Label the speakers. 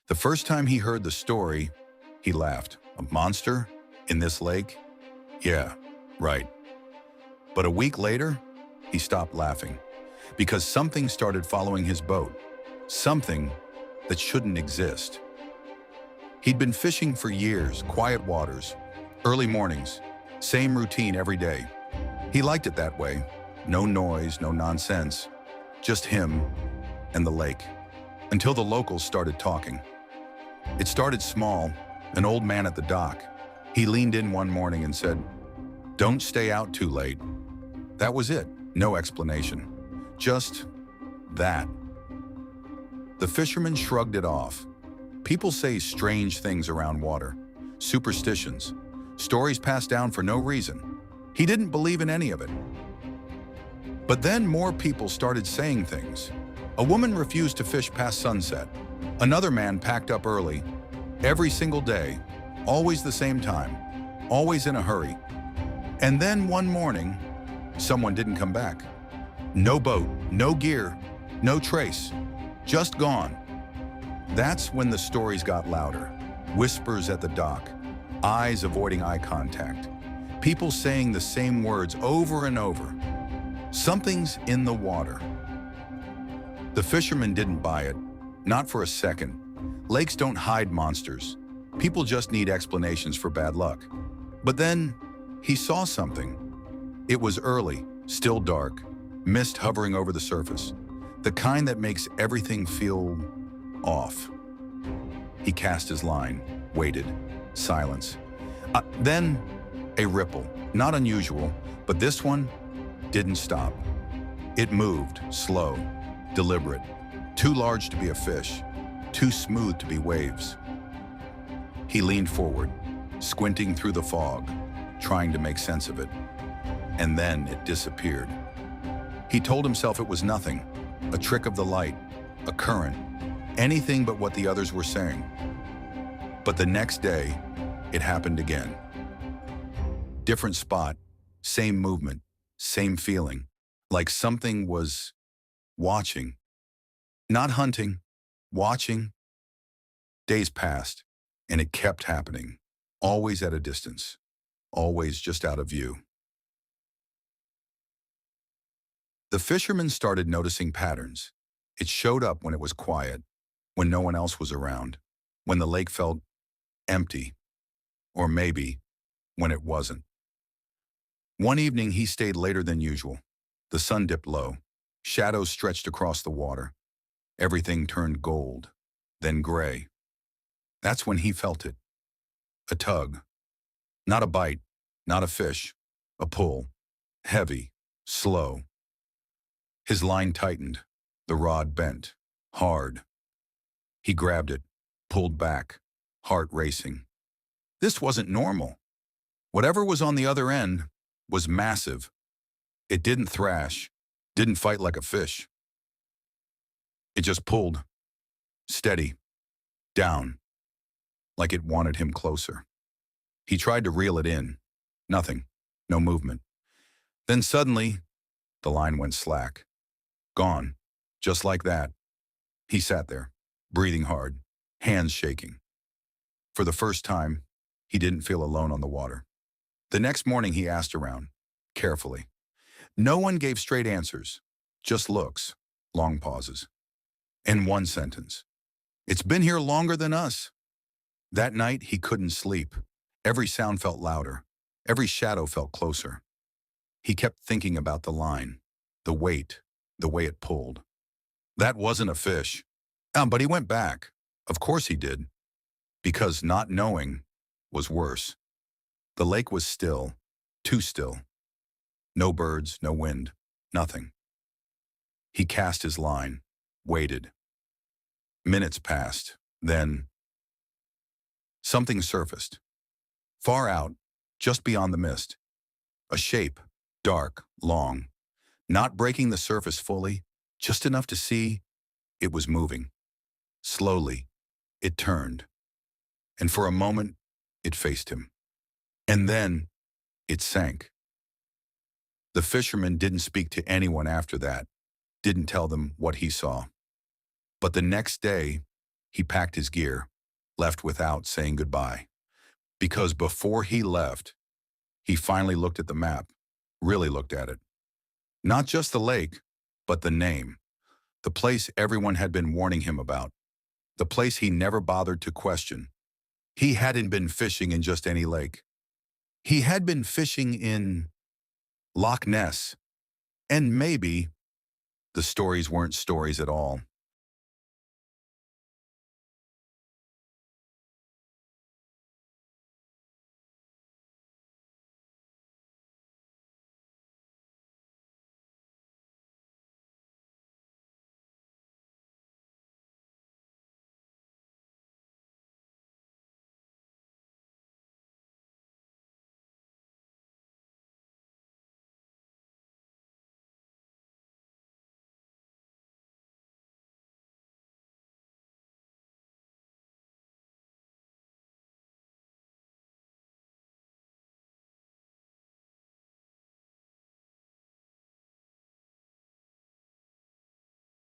Speaker 1: The first time he heard the story, he laughed. A monster? In this lake? Yeah, right. But a week later, he stopped laughing because something started following his boat. Something that shouldn't exist. He'd been fishing for years, quiet waters, early mornings, same routine every day. He liked it that way. No noise, no nonsense, just him and the lake. Until the locals started talking. It started small, an old man at the dock. He leaned in one morning and said, "Don't stay out too late." That was it, no explanation. Just that. The fisherman shrugged it off. People say strange things around water, superstitions, stories passed down for no reason. He didn't believe in any of it. But then more people started saying things. A woman refused to fish past sunset. Another man packed up early, every single day, always the same time, always in a hurry. And then one morning, someone didn't come back. No boat, no gear, no trace, just gone. That's when the stories got louder. Whispers at the dock, eyes avoiding eye contact, people saying the same words over and over. Something's in the water. The fisherman didn't buy it, not for a second. Lakes don't hide monsters. People just need explanations for bad luck. But then, he saw something. It was early, still dark, mist hovering over the surface, the kind that makes everything feel off. He cast his line, waited, silence. Then, a ripple, not unusual, but this one didn't stop. It moved, slow, deliberate, too large to be a fish, too smooth to be waves. He leaned forward, squinting through the fog, trying to make sense of it. And then it disappeared. He told himself it was nothing, a trick of the light, a current, anything but what the others were saying. But the next day, it happened again. Different spot, same movement, same feeling, like something was watching. Not hunting, watching. Days passed, and it kept happening, always at a distance, always just out of view. The fisherman started noticing patterns. It showed up when it was quiet, when no one else was around, when the lake felt empty, or maybe when it wasn't. One evening, he stayed later than usual. The sun dipped low. Shadows stretched across the water. Everything turned gold, then gray. That's when he felt it. A tug. Not a bite, not a fish. A pull. Heavy, slow. His line tightened. The rod bent. Hard. He grabbed it, pulled back, heart racing. This wasn't normal. Whatever was on the other end was massive. It didn't thrash, didn't fight like a fish. It just pulled, steady, down, like it wanted him closer. He tried to reel it in. Nothing, no movement. Then suddenly, the line went slack. Gone, just like that. He sat there, breathing hard, hands shaking. For the first time, he didn't feel alone on the water. The next morning he asked around, carefully. No one gave straight answers, just looks, long pauses. And one sentence. "It's been here longer than us." That night he couldn't sleep. Every sound felt louder. Every shadow felt closer. He kept thinking about the line, the weight, the way it pulled. That wasn't a fish. But he went back. Of course he did. Because not knowing was worse. The lake was still, too still. No birds, no wind, nothing. He cast his line, waited. Minutes passed, then something surfaced. Far out, just beyond the mist. A shape, dark, long, not breaking the surface fully, just enough to see it was moving. Slowly, it turned. And for a moment, it faced him. And then, it sank. The fisherman didn't speak to anyone after that, didn't tell them what he saw. But the next day, He packed his gear, left without saying goodbye. Because before he left, he finally looked at the map, really looked at it. Not just the lake, but the name. The place everyone had been warning him about. The place he never bothered to question. He hadn't been fishing in just any lake. He had been fishing in Loch Ness. And maybe the stories weren't stories at all.